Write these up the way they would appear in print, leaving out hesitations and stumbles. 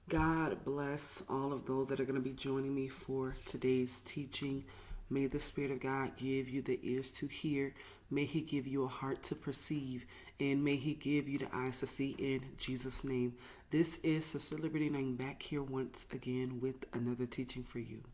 God bless all of those that are going to be joining me for today's teaching. May the Spirit of God give you the ears to hear. May He give you a heart to perceive. And may He give you the eyes to see in Jesus' name. This is Sister Liberty, and I'm back here once again with another teaching for you.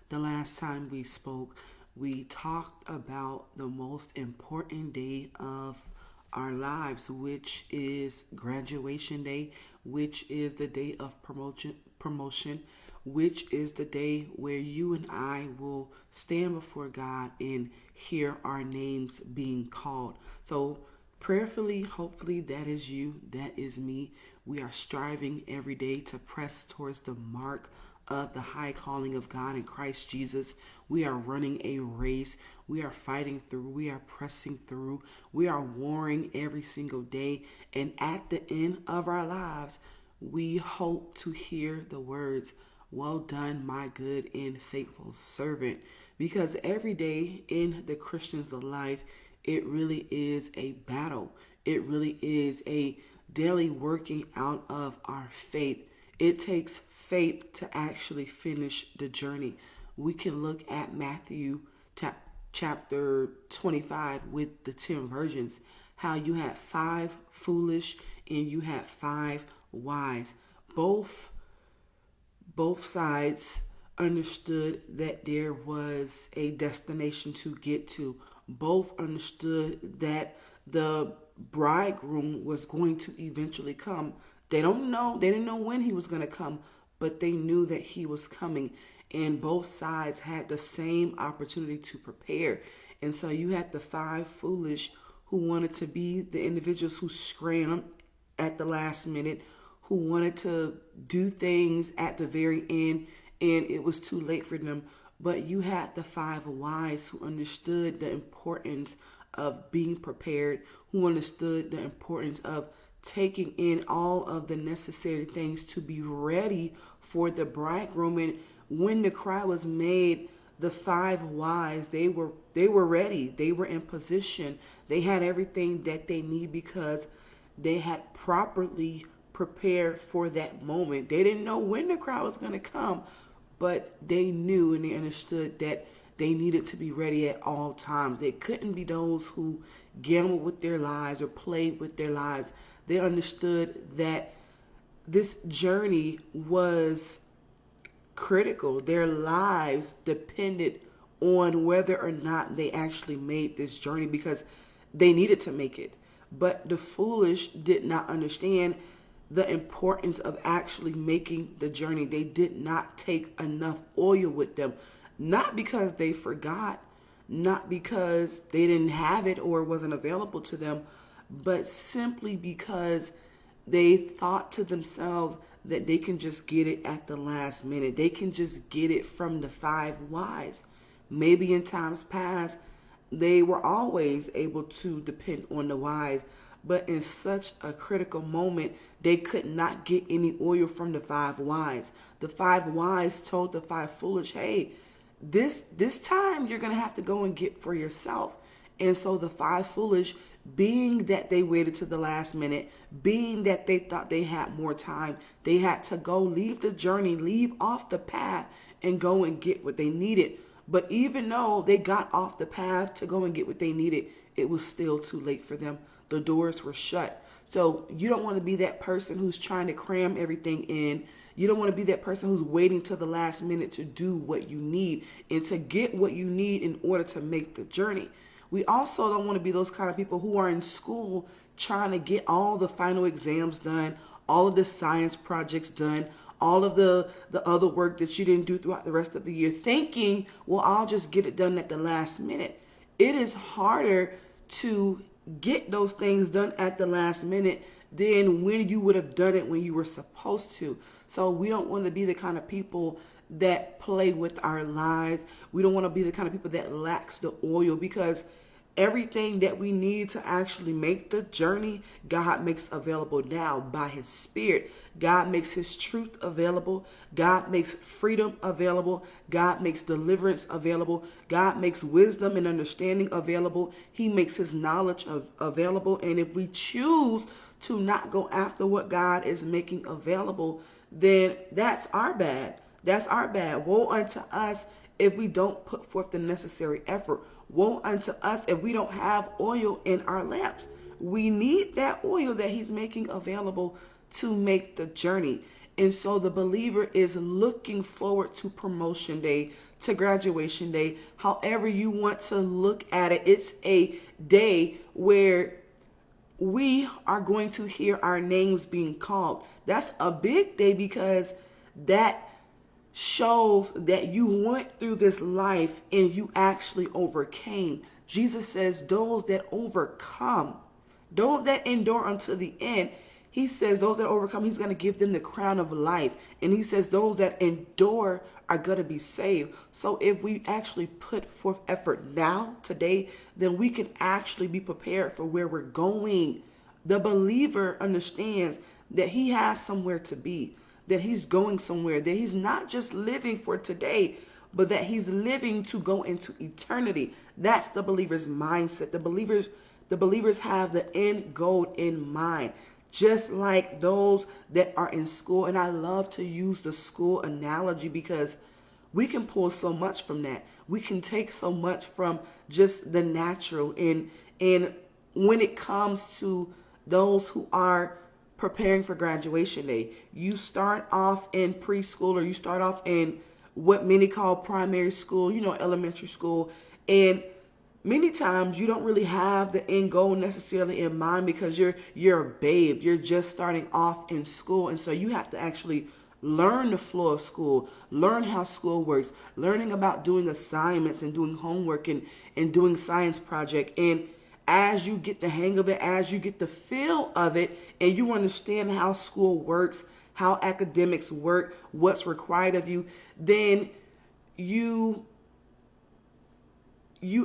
The last time we spoke, we talked about the most important day of our lives, which is graduation day, which is the day of promotion, which is the day where you and I will stand before God and hear our names being called. So prayerfully, hopefully that is you, that is me. We are striving every day to press towards the mark of the high calling of God in Christ Jesus. We are running a race. We are fighting through. We are pressing through. We are warring every single day. And at the end of our lives, we hope to hear the words, "Well done, my good and faithful servant." Because every day in the Christian's life, it really is a battle. It really is a daily working out of our faith. It takes faith to actually finish the journey. We can look at Matthew chapter 25 with the 10 virgins, how you had five foolish and you had five wise. Both both sides understood that there was a destination to get to. Both understood that the bridegroom was going to eventually come. They didn't know when he was going to come, but they knew that he was coming. And both sides had the same opportunity to prepare. And so you had the five foolish who wanted to be the individuals who scrambled at the last minute, who wanted to do things at the very end, and it was too late for them. But you had the five wise who understood the importance of being prepared, who understood the importance of taking in all of the necessary things to be ready for the bridegroom. And when the cry was made, the five wise, they were ready. They were in position. They had everything that they need because they had properly prepared for that moment. They didn't know when the crowd was going to come, but they knew and they understood that they needed to be ready at all times. They couldn't be those who gambled with their lives or played with their lives. They understood that this journey was critical. Their lives depended on whether or not they actually made this journey because they needed to make it. But the foolish did not understand the importance of actually making the journey. They did not take enough oil with them, not because they forgot, not because they didn't have it or it wasn't available to them, but simply because they thought to themselves that they can just get it at the last minute. They can just get it from the five wise. Maybe in times past, they were always able to depend on the wise, but in such a critical moment, they could not get any oil from the five wise. The five wise told the five foolish, "Hey, this time you're gonna have to go and get for yourself." And so the five foolish, being that they waited to the last minute, being that they thought they had more time, they had to go leave the journey, leave off the path, and go and get what they needed. But even though they got off the path to go and get what they needed, it was still too late for them. The doors were shut. So you don't want to be that person who's trying to cram everything in. You don't want to be that person who's waiting till the last minute to do what you need and to get what you need in order to make the journey. We also don't want to be those kind of people who are in school trying to get all the final exams done, all of the science projects done, all of the other work that you didn't do throughout the rest of the year, thinking, well, I'll just get it done at the last minute. It is harder to get those things done at the last minute than when you would have done it when you were supposed to. So we don't want to be the kind of people that play with our lives. We don't want to be the kind of people that lacks the oil because everything that we need to actually make the journey, God makes available now by His Spirit. God makes His truth available. God makes freedom available. God makes deliverance available. God makes wisdom and understanding available. He makes His knowledge available. And if we choose to not go after what God is making available, then that's our bad. That's our bad. Woe unto us if we don't put forth the necessary effort. Woe unto us if we don't have oil in our lamps. We need that oil that he's making available to make the journey. And so the believer is looking forward to promotion day, to graduation day, however you want to look at it. It's a day where we are going to hear our names being called. That's a big day because that shows that you went through this life and you actually overcame. Jesus says those that overcome, those that endure unto the end, he says those that overcome, he's going to give them the crown of life. And he says those that endure are going to be saved. So if we actually put forth effort now, today, then we can actually be prepared for where we're going. The believer understands that he has somewhere to be, that he's going somewhere, that he's not just living for today, but that he's living to go into eternity. That's the believer's mindset. The believers have the end goal in mind. Just like those that are in school. And I love to use the school analogy because we can pull so much from that. We can take so much from just the natural. And when it comes to those who are preparing for graduation day, you start off in preschool or you start off in what many call primary school, elementary school. And many times you don't really have the end goal necessarily in mind because you're a babe. You're just starting off in school. And so you have to actually learn the flow of school, learn how school works, learning about doing assignments and doing homework and doing science project. And as you get the hang of it, as you get the feel of it, and you understand how school works, how academics work, what's required of you, then you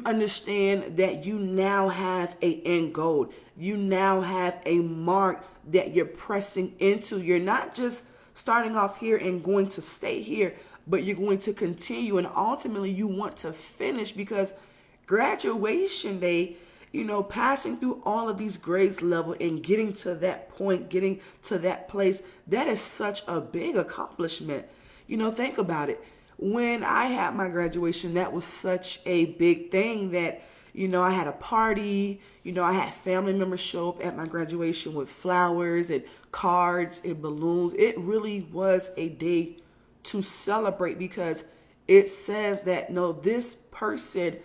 understand that you now have an end goal. You now have a mark that you're pressing into. You're not just starting off here and going to stay here, but you're going to continue. And ultimately, you want to finish because graduation day, passing through all of these grades level and getting to that point, getting to that place, that is such a big accomplishment. Think about it. When I had my graduation, that was such a big thing that, I had a party, I had family members show up at my graduation with flowers and cards and balloons. It really was a day to celebrate because it says that, no, this person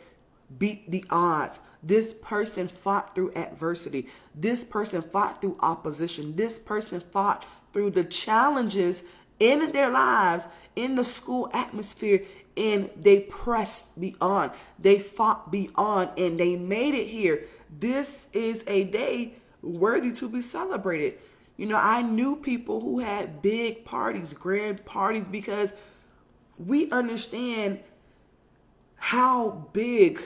beat the odds. This person fought through adversity. This person fought through opposition. This person fought through the challenges in their lives, in the school atmosphere, and they pressed beyond. They fought beyond, and they made it here. This is a day worthy to be celebrated. I knew people who had big parties, grand parties, because we understand how big.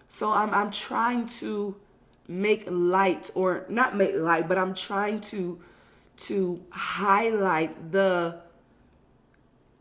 So I'm trying to make light, or not make light, but I'm trying to highlight the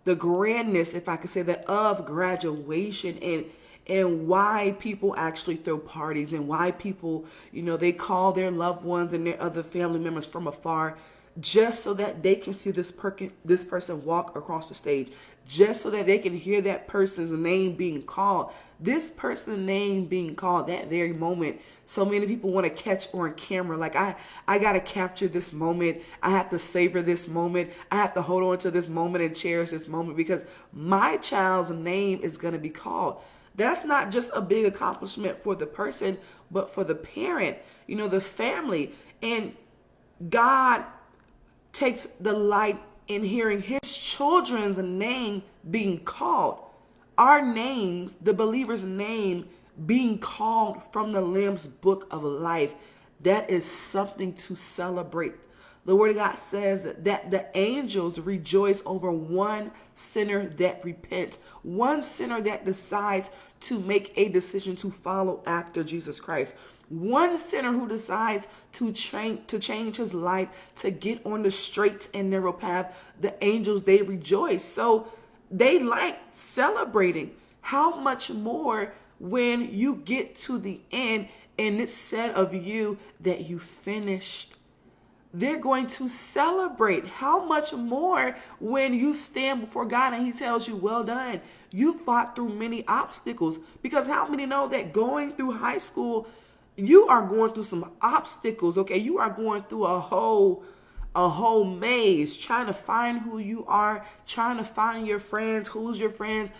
grandness, if I could say that, of graduation and why people actually throw parties and why people, they call their loved ones and their other family members from afar just so that they can see this person walk across the stage, just so that they can hear that person's name being called. This person's name being called, that very moment. So many people want to catch on camera. Like, I got to capture this moment. I have to savor this moment. I have to hold on to this moment and cherish this moment because my child's name is going to be called. That's not just a big accomplishment for the person, but for the parent, the family. And God takes delight in hearing his children's name being called. Our names, the believer's name being called from the Lamb's book of life. That is something to celebrate. The word of God says that the angels rejoice over one sinner that repents, one sinner that decides to make a decision to follow after Jesus Christ, one sinner who decides to change his life, to get on the straight and narrow path. The angels, they rejoice. So they like celebrating. How much more when you get to the end and it's said of you that you finished they're going to celebrate. How much more when you stand before God and he tells you, well done. You fought through many obstacles. Because how many know that going through high school, you are going through some obstacles, okay? You are going through a whole maze, trying to find who you are, trying to find your friends, who's your friends,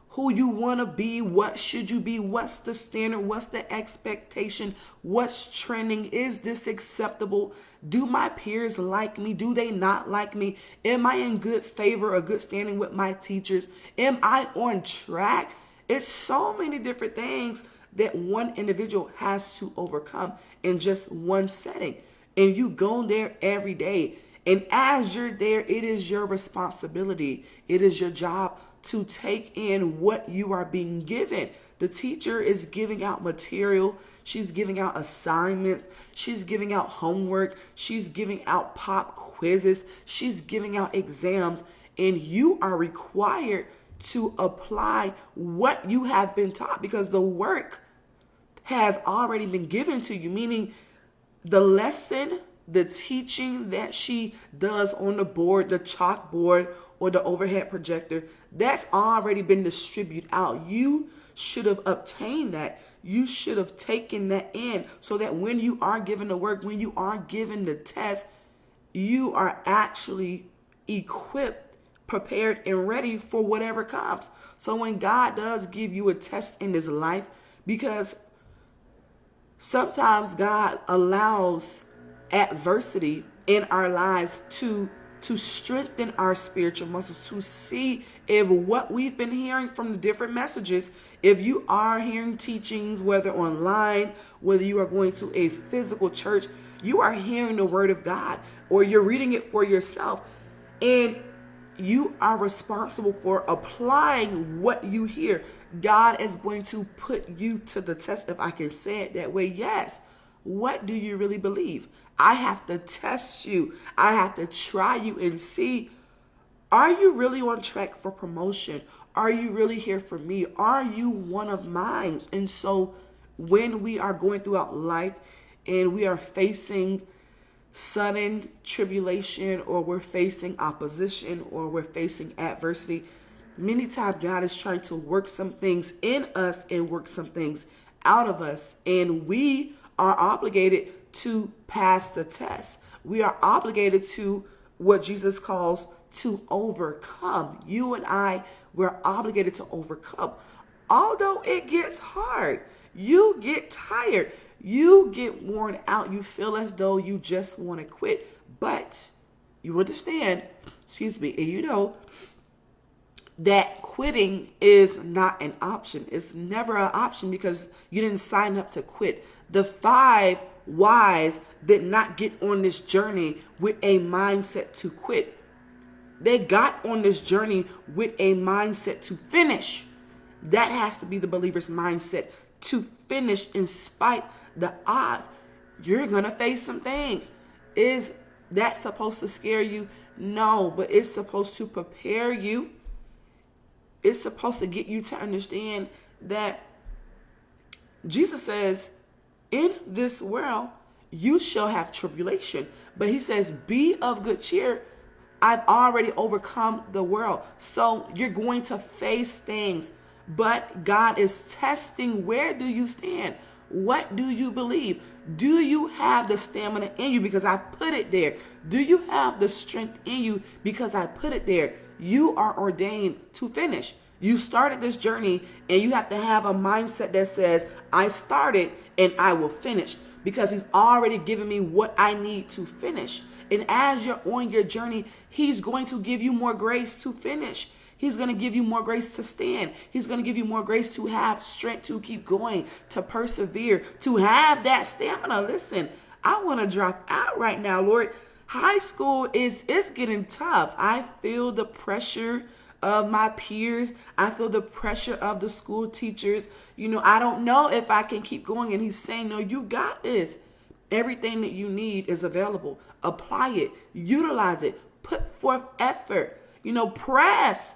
who you want to be, what should you be, what's the standard, what's the expectation, what's trending, is this acceptable, do my peers like me, do they not like me, am I in good favor or good standing with my teachers, am I on track? It's so many different things that one individual has to overcome in just one setting. And you go there every day. And as you're there, it is your responsibility. It is your job to take in what you are being given. The teacher is giving out material. She's giving out assignments. She's giving out homework. She's giving out pop quizzes. She's giving out exams. And you are required to apply what you have been taught, because the work has already been given to you, meaning the lesson, the teaching that she does on the board, the chalkboard or the overhead projector, that's already been distributed out. You should have obtained that. You should have taken that in so that when you are given the work, when you are given the test, you are actually equipped, prepared, and ready for whatever comes. So when God does give you a test in this life, because sometimes God allows adversity in our lives to strengthen our spiritual muscles, to see if what we've been hearing from the different messages, if you are hearing teachings, whether online, whether you are going to a physical church, you are hearing the word of God, or you're reading it for yourself, and you are responsible for applying what you hear. God is going to put you to the test, if I can say it that way. Yes. What do you really believe? I have to test you. I have to try you and see, are you really on track for promotion? Are you really here for me? Are you one of mine? And so when we are going throughout life and we are facing sudden tribulation, or we're facing opposition, or we're facing adversity, many times God is trying to work some things in us and work some things out of us. And we are obligated to pass the test. We are obligated to what Jesus calls to overcome. You and I, we're obligated to overcome. Although it gets hard, you get tired, you get worn out, you feel as though you just want to quit. But you understand, and you know that quitting is not an option. It's never an option, because you didn't sign up to quit. The 5 wise did not get on this journey with a mindset to quit. They got on this journey with a mindset to finish. That has to be the believer's mindset, to finish in spite the odds. You're going to face some things. Is that supposed to scare you? No, but it's supposed to prepare you. It's supposed to get you to understand that Jesus says, in this world, you shall have tribulation. But he says, be of good cheer. I've already overcome the world. So you're going to face things. But God is testing, where do you stand? What do you believe? Do you have the stamina in you? Because I put it there. Do you have the strength in you? Because I put it there. You are ordained to finish. You started this journey, and you have to have a mindset that says, I started and I will finish, because he's already given me what I need to finish. And as you're on your journey, he's going to give you more grace to finish. He's going to give you more grace to stand. He's going to give you more grace to have strength to keep going, to persevere, to have that stamina. Listen, I want to drop out right now, Lord. High school it's getting tough. I feel the pressure of my peers. I feel the pressure of the school teachers. I don't know if I can keep going. And he's saying, no, you got this. Everything that you need is available. Apply it. Utilize it. Put forth effort. Press.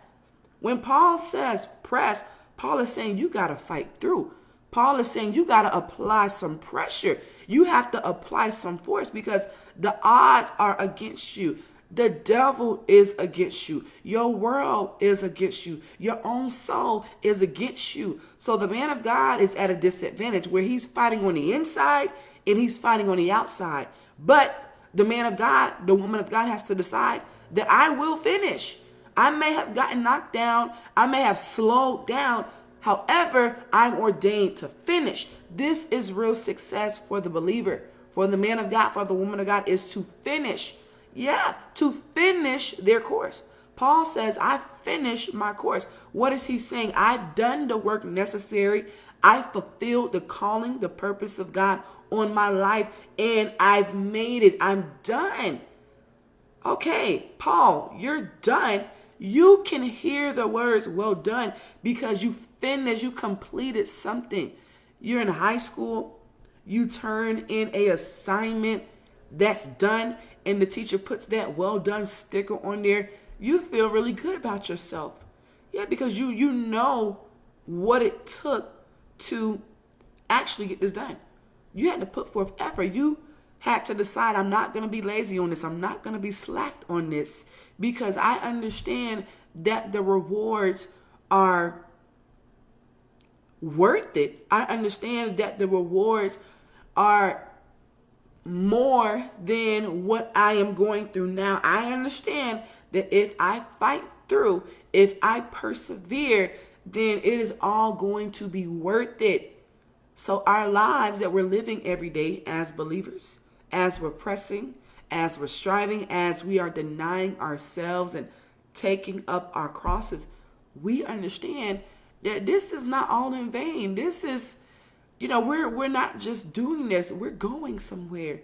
When Paul says press, Paul is saying you got to fight through. Paul is saying you got to apply some pressure. You have to apply some force because the odds are against you. The devil is against you. Your world is against you. Your own soul is against you. So the man of God is at a disadvantage where he's fighting on the inside and he's fighting on the outside. But the man of God, the woman of God has to decide that I will finish. I may have gotten knocked down. I may have slowed down. However, I'm ordained to finish. This is real success for the believer, for the man of God, for the woman of God, is to finish. Yeah, to finish their course. Paul says, I finished my course. What is he saying? I've done the work necessary. I fulfilled the calling, the purpose of God on my life, and I've made it. I'm done. Okay, Paul, you're done. You can hear the words, well done, because you finished, you completed something. You're in high school, you turn in an assignment that's done, and the teacher puts that well done sticker on there. You feel really good about yourself. Yeah, because you know what it took to actually get this done. You had to put forth effort. You had to decide, I'm not going to be lazy on this. I'm not going to be slacked on this, because I understand that the rewards are worth it. I understand that the rewards are more than what I am going through now. I understand that if I fight through, if I persevere, then it is all going to be worth it. So our lives that we're living every day as believers, as we're pressing, as we're striving, as we are denying ourselves and taking up our crosses, we understand that this is not all in vain. This is, we're not just doing this. We're going somewhere.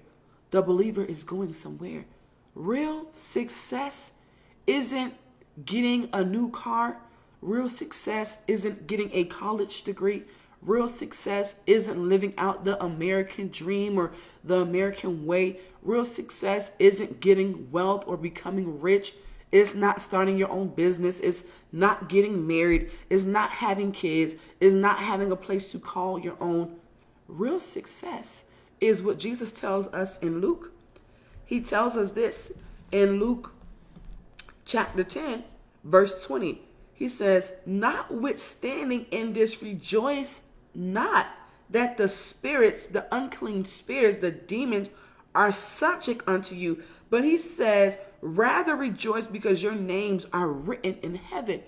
The believer is going somewhere. Real success isn't getting a new car. Real success isn't getting a college degree. Real success isn't living out the American dream or the American way. Real success isn't getting wealth or becoming rich. It's not starting your own business. It's not getting married. It's not having kids. It's not having a place to call your own. Real success is what Jesus tells us in Luke. He tells us this in Luke chapter 10, verse 20. He says, notwithstanding in this rejoice not that the spirits, the unclean spirits, the demons are subject unto you. But he says, rather rejoice because your names are written in heaven,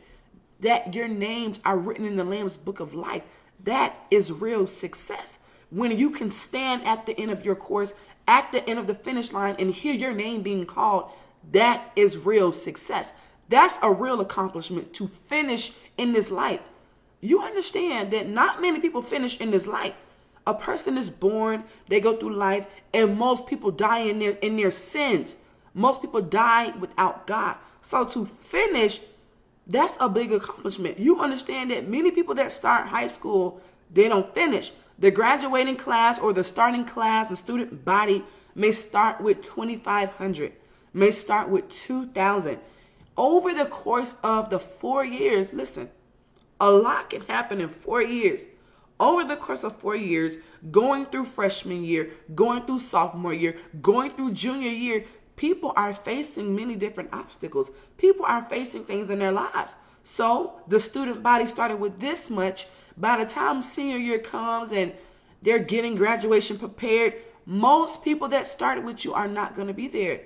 that your names are written in the Lamb's book of life. That is real success. When you can stand at the end of your course, at the end of the finish line, and hear your name being called, that is real success. That's a real accomplishment, to finish in this life. You understand that not many people finish in this life. A person is born, they go through life, and most people die in their sins. Most people die without God. So to finish, that's a big accomplishment. You understand that many people that start high school, they don't finish. The graduating class or the starting class, the student body may start with 2,500, may start with 2,000. Over the course of the 4 years, listen, a lot can happen in 4 years. Over the course of 4 years, going through freshman year, going through sophomore year, going through junior year, people are facing many different obstacles. People are facing things in their lives. So the student body started with this much. By the time senior year comes and they're getting graduation prepared, most people that started with you are not going to be there.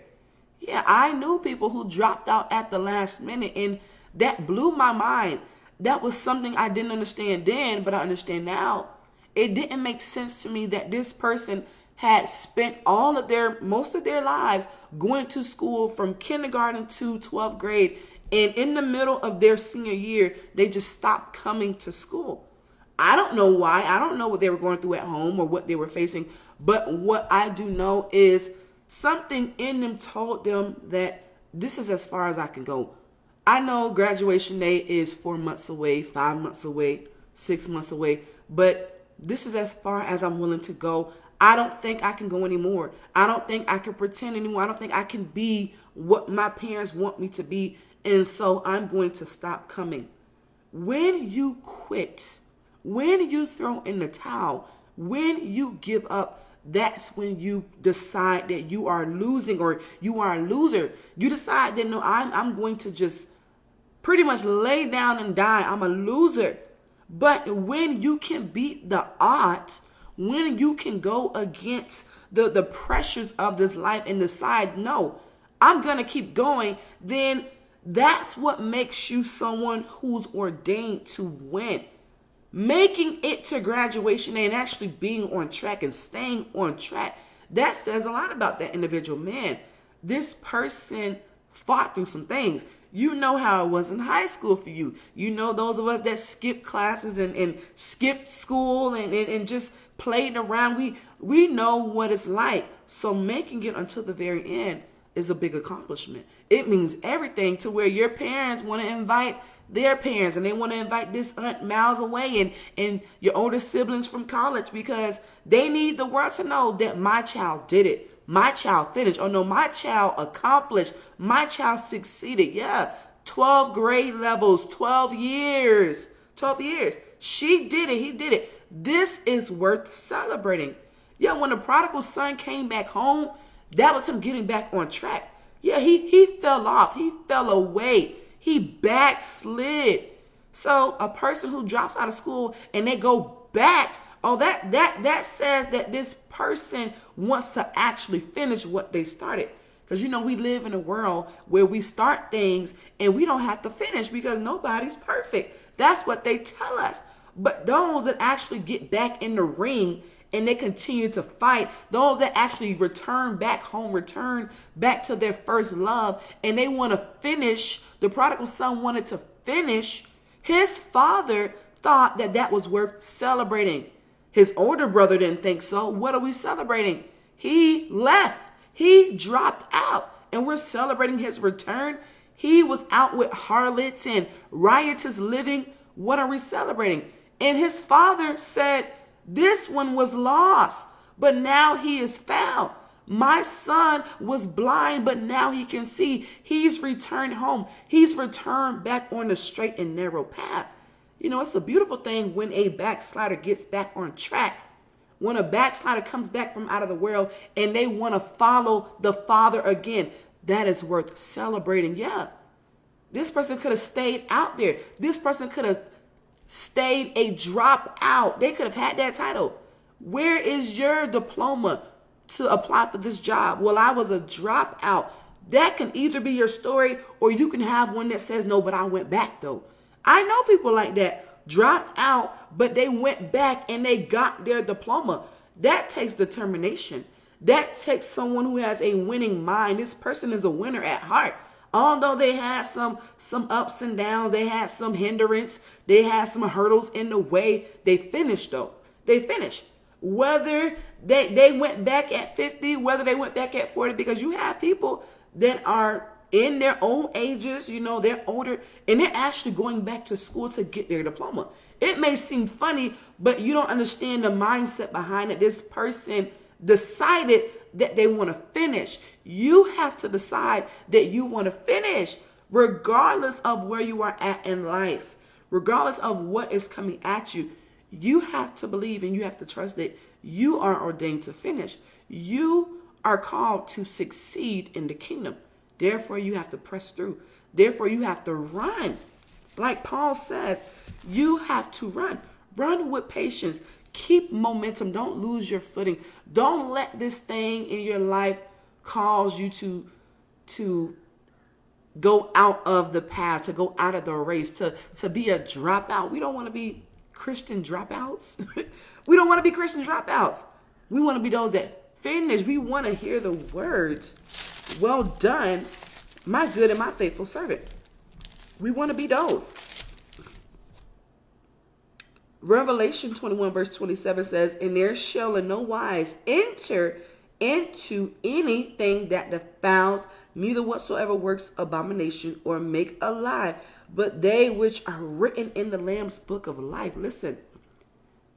Yeah, I knew people who dropped out at the last minute, and that blew my mind. That was something I didn't understand then, but I understand now. It didn't make sense to me that this person had spent most of their lives going to school from kindergarten to 12th grade, and in the middle of their senior year, they just stopped coming to school. I don't know why. I don't know what they were going through at home or what they were facing, but what I do know is something in them told them that this is as far as I can go. I know graduation day is 4 months away, 5 months away, 6 months away, but this is as far as I'm willing to go. I don't think I can go anymore. I don't think I can pretend anymore. I don't think I can be what my parents want me to be, and so I'm going to stop coming. When you quit, When you throw in the towel, when you give up, that's when you decide that you are losing or you are a loser. You decide that no, I'm going to just pretty much lay down and die. I'm a loser. But when you can beat the odds, when you can go against the pressures of this life and decide, no, I'm going to keep going, then that's what makes you someone who's ordained to win. Making it to graduation and actually being on track and staying on track, that says a lot about that individual. Man, this person fought through some things. You know how it was in high school for you. You know, those of us that skipped classes and skipped school and just played around. We know what it's like. So making it until the very end is a big accomplishment. It means everything, to where your parents want to invite their parents and they want to invite this aunt miles away and your older siblings from college, because they need the world to know that my child did it. My child finished. Oh no, my child accomplished. My child succeeded. Yeah. 12 grade levels, 12 years. 12 years. She did it. He did it. This is worth celebrating. Yeah, when the prodigal son came back home, that was him getting back on track. Yeah, he fell off. He fell away. He backslid. So a person who drops out of school and they go back, oh, that says that this person wants to actually finish what they started. Because, we live in a world where we start things and we don't have to finish because nobody's perfect. That's what they tell us. But those that actually get back in the ring and they continue to fight, those that actually return back home, return back to their first love, and they want to finish, the prodigal son wanted to finish, his father thought that was worth celebrating. His older brother didn't think so. What are we celebrating? He left. He dropped out. And we're celebrating his return. He was out with harlots and riotous living. What are we celebrating? And his father said, this one was lost, but now he is found. My son was blind, but now he can see. He's returned home. He's returned back on the straight and narrow path. It's a beautiful thing when a backslider gets back on track. When a backslider comes back from out of the world and they want to follow the Father again, that is worth celebrating. Yeah, this person could have stayed out there. This person could have stayed a dropout. They could have had that title. Where is your diploma to apply for this job? Well, I was a dropout. That can either be your story or you can have one that says, no, but I went back though. I know people like that, dropped out, but they went back and they got their diploma. That takes determination. That takes someone who has a winning mind. This person is a winner at heart. Although they had some ups and downs, they had some hindrance, they had some hurdles in the way, they finished though. They finished. Whether they went back at 50, whether they went back at 40, because you have people that are in their own ages, they're older, and they're actually going back to school to get their diploma. It may seem funny, but you don't understand the mindset behind it. This person decided that they want to finish. You have to decide that you want to finish, regardless of where you are at in life, regardless of what is coming at you. You have to believe and you have to trust that you are ordained to finish. You are called to succeed in the kingdom. Therefore, you have to press through. Therefore, you have to run. Like Paul says, you have to run. Run with patience. Keep momentum. Don't lose your footing. Don't let this thing in your life cause you to go out of the path, to go out of the race, to be a dropout. We don't want to be Christian dropouts. We don't want to be Christian dropouts. We want to be those that finish. We want to hear the words, well done, my good and my faithful servant. We want to be those. Revelation 21 verse 27 says, and there shall in no wise enter into anything that defiles, neither whatsoever works abomination or make a lie, but they which are written in the Lamb's book of life. Listen,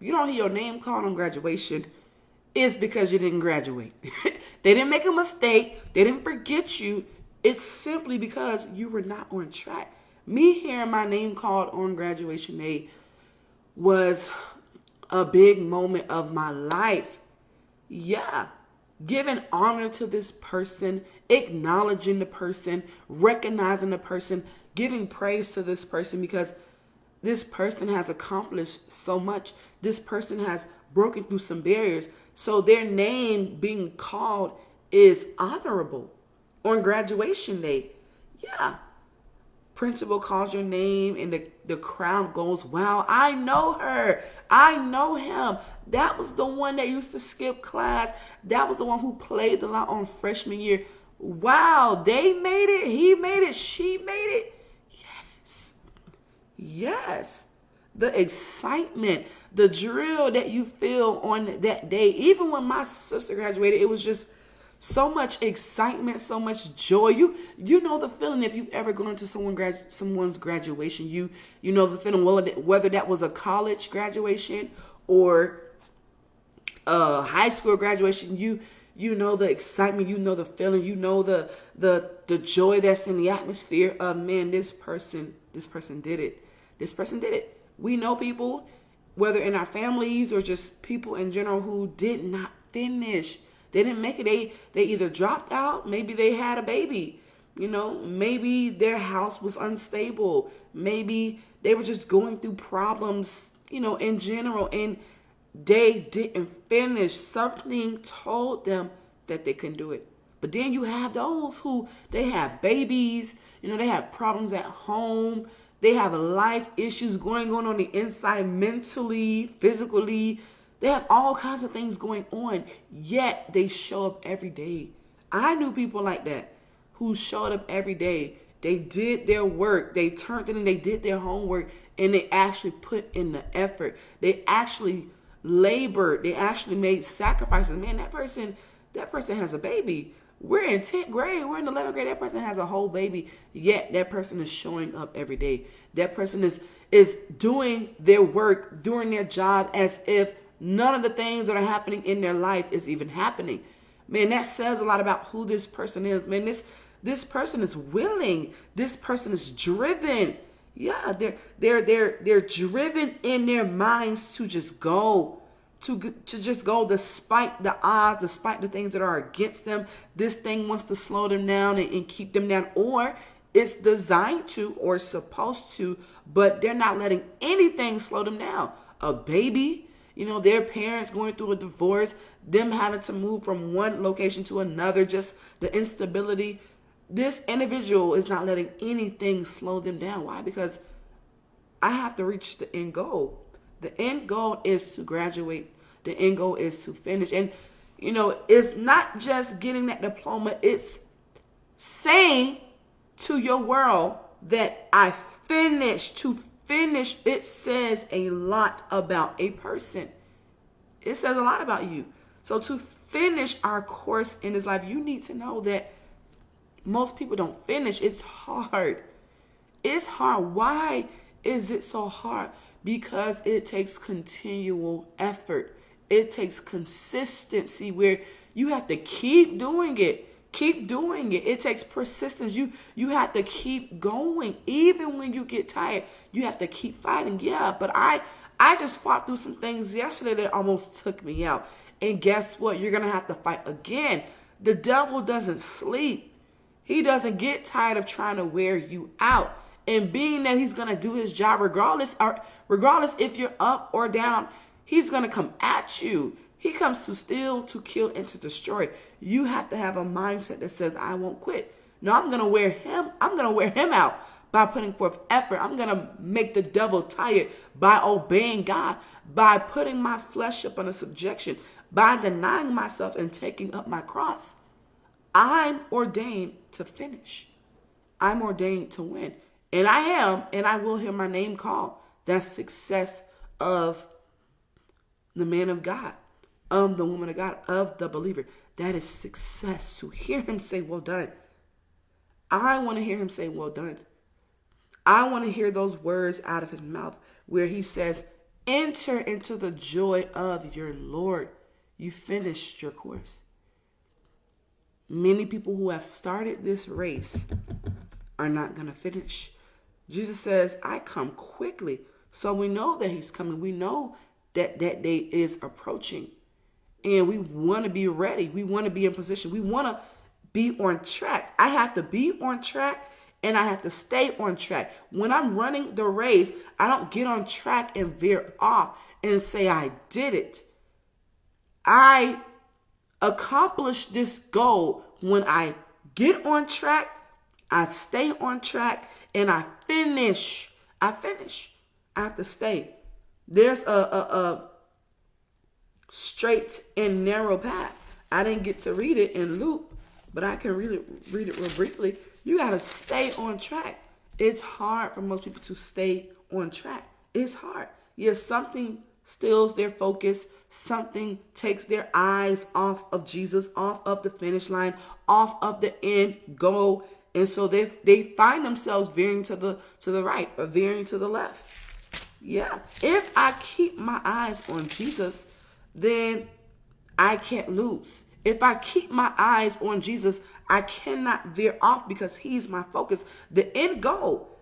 you don't hear your name called on graduation, it's because you didn't graduate. They didn't make a mistake. They didn't forget you. It's simply because you were not on track. Me hearing my name called on graduation day was a big moment of my life. Yeah. Giving honor to this person, acknowledging the person, recognizing the person, giving praise to this person because this person has accomplished so much. This person has broken through some barriers. So their name being called is honorable. On graduation day, yeah, principal calls your name and the crowd goes, wow, I know her. I know him. That was the one that used to skip class. That was the one who played a lot on freshman year. Wow, they made it. He made it. She made it. Yes. Yes. The excitement, the drill that you feel on that day. Even when my sister graduated, it was just so much excitement, so much joy. You know the feeling if you've ever gone to someone's graduation. You know the feeling whether that was a college graduation or a high school graduation. You know the excitement, you know the feeling, you know the joy that's in the atmosphere of, man, this person did it. This person did it. We know people, whether in our families or just people in general, who did not finish. They didn't make it. They either dropped out, maybe they had a baby, maybe their house was unstable, maybe they were just going through problems, in general, and they didn't finish. Something told them that they couldn't do it. But then you have those who, they have babies, they have problems at home, they have life issues going on the inside, mentally, physically. They have all kinds of things going on, yet they show up every day. I knew people like that who showed up every day. They did their work. They turned in and they did their homework, and they actually put in the effort. They actually labored. They actually made sacrifices. Man, that person has a baby. We're in 10th grade. We're in 11th grade. That person has a whole baby, yet that person is showing up every day. That person is doing their work, doing their job as if none of the things that are happening in their life is even happening. Man, that says a lot about who this person is. Man, this person is willing. This person is driven. Yeah, they're driven in their minds to just go. To just go despite the odds, despite the things that are against them. This thing wants to slow them down and keep them down, or it's designed to or supposed to, but they're not letting anything slow them down. A baby, their parents going through a divorce, them having to move from one location to another, just the instability. This individual is not letting anything slow them down. Why? Because I have to reach the end goal. The end goal is to graduate. The end goal is to finish. And, it's not just getting that diploma. It's saying to your world that I finished. To finish, it says a lot about a person. It says a lot about you. So to finish our course in this life, you need to know that most people don't finish. It's hard. It's hard. Why is it so hard? Because it takes continual effort. It takes consistency where you have to keep doing it. Keep doing it. It takes persistence. You have to keep going. Even when you get tired, you have to keep fighting. Yeah, but I just fought through some things yesterday that almost took me out. And guess what? You're going to have to fight again. The devil doesn't sleep. He doesn't get tired of trying to wear you out. And being that he's going to do his job regardless if you're up or down, he's going to come at you. He comes to steal, to kill, and to destroy. You have to have a mindset that says, I won't quit. No, I'm going to wear him out by putting forth effort. I'm going to make the devil tired by obeying God, by putting my flesh up under subjection, by denying myself and taking up my cross. I'm ordained to finish. I'm ordained to win. And I am, and I will hear my name called. That's success of the man of God, of the woman of God, of the believer. That is success. To hear him say, well done. I want to hear him say, well done. I want to hear those words out of his mouth where he says, enter into the joy of your Lord. You finished your course. Many people who have started this race are not going to finish. Jesus says, I come quickly So we know that he's coming. We know that that day is approaching. And we want to be ready. We want to be in position. We want to be on track. I have to be on track and I have to stay on track. When I'm running the race, I don't get on track and veer off and say I did it. I accomplish this goal when I get on track, I stay on track, and I finish. I have to stay. There's a straight and narrow path. I didn't get to read it in Luke, but I can read it real briefly. You got to stay on track. It's hard for most people to stay on track. It's hard. Yes, something steals their focus. Something takes their eyes off of Jesus, off of the finish line, off of the end goal. And so they find themselves veering to the right or veering to the left. Yeah. If I keep my eyes on Jesus, then I can't lose. If I keep my eyes on Jesus, I cannot veer off because he's my focus. The end goal,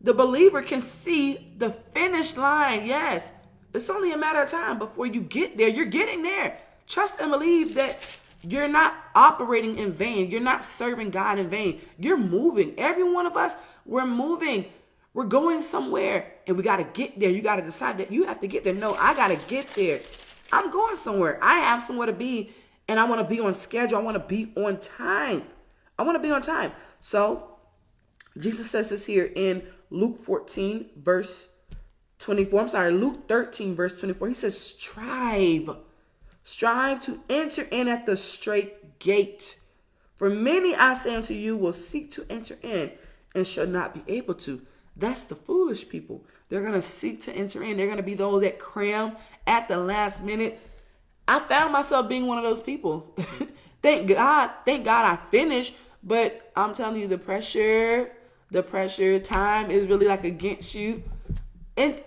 the believer can see the finish line. Yes, it's only a matter of time before you get there. You're getting there. Trust and believe that you're not operating in vain. You're not serving God in vain. You're moving. Every one of us, we're moving. We're going somewhere and we got to get there. You got to decide that you have to get there. No, I got to get there. I'm going somewhere. I have somewhere to be and I want to be on schedule. I want to be on time. I want to be on time. So Jesus says this here in Luke 14, verse 24. I'm sorry, Luke 13, verse 24. He says, strive to enter in at the straight gate. For many, I say unto you, will seek to enter in and shall not be able to. That's the foolish people. They're going to seek to enter in. They're going to be those that cram at the last minute. I found myself being one of those people. Thank God I finished. But I'm telling you, the pressure, time is really like against you. In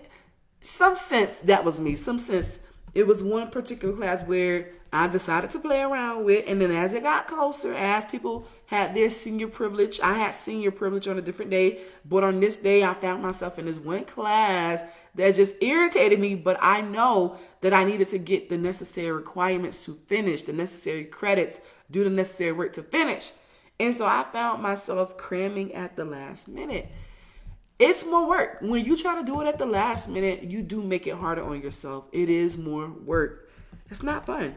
some sense, that was me. Some sense, it was one particular class where I decided to play around with. And then as it got closer, as people had their senior privilege, I had senior privilege on a different day. But on this day, I found myself in this one class that just irritated me. But I know that I needed to get the necessary requirements to finish, the necessary credits, do the necessary work to finish. And so I found myself cramming at the last minute. It's more work. When you try to do it at the last minute, you do make it harder on yourself. It is more work. It's not fun.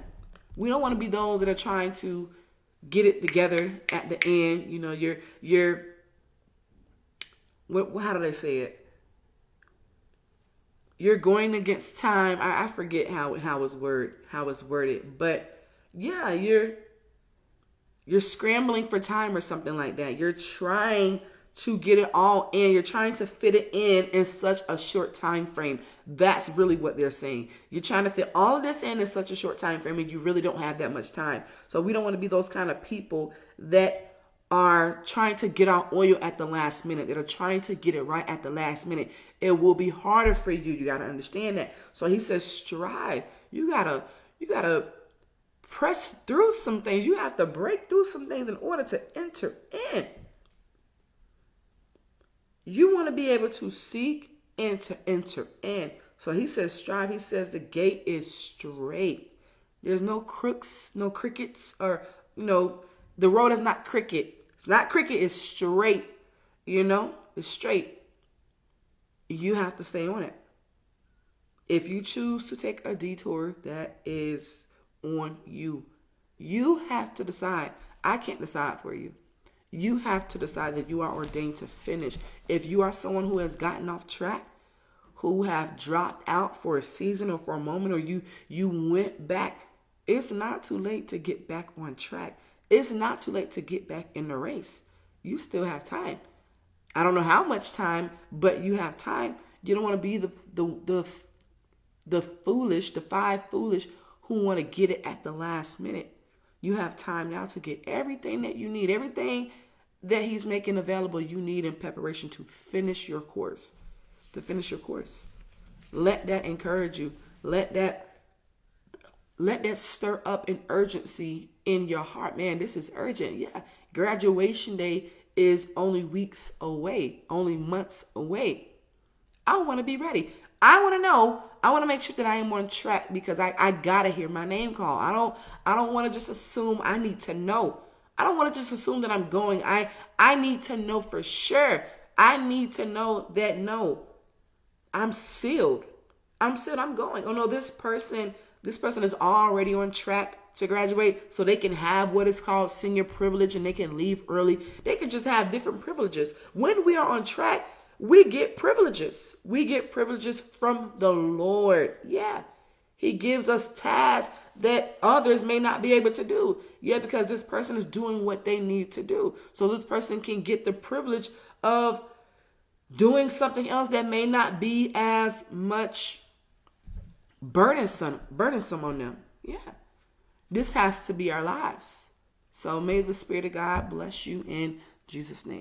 We don't want to be those that are trying to get it together at the end. You know, how do they say it? You're going against time. I forget how it's worded. But yeah, you're scrambling for time or something like that. You're trying to get it all in. You're trying to fit it in such a short time frame. That's really what they're saying. You're trying to fit all of this in such a short time frame, and you really don't have that much time. So we don't want to be those kind of people that are trying to get our oil at the last minute, that are trying to get it right at the last minute. It will be harder for you. You got to understand that. So he says, strive. You gotta press through some things. You have to break through some things in order to enter in. You want to be able to seek and to enter in. So he says strive. He says the gate is straight. There's no crooks, no crickets, or, the road is not cricket. It's not cricket, it's straight. It's straight. You have to stay on it. If you choose to take a detour, that is on you. You have to decide. I can't decide for you. You have to decide that you are ordained to finish. If you are someone who has gotten off track, who have dropped out for a season or for a moment, or you went back, it's not too late to get back on track. It's not too late to get back in the race. You still have time. I don't know how much time, but you have time. You don't want to be the foolish, the five foolish who want to get it at the last minute. You have time now to get everything that you need, everything that he's making available you need in preparation to finish your course. Let that encourage you. Let that stir up an urgency in your heart. Man, this is urgent. Yeah. Graduation day is only weeks away, only months away. I want to be ready. I want to know. I want to make sure that I am on track because I gotta hear my name called. I don't want to just assume. I need to know. I don't want to just assume that I'm going. I need to know for sure. I need to know that no, I'm sealed. I'm sealed. I'm going. Oh no, this person is already on track to graduate, so they can have what is called senior privilege and they can leave early. They can just have different privileges. When we are on track, we get privileges. We get privileges from the Lord. Yeah. He gives us tasks that others may not be able to do. Yeah, because this person is doing what they need to do. So this person can get the privilege of doing something else that may not be as much burdensome on them. Yeah. This has to be our lives. So may the Spirit of God bless you in Jesus' name.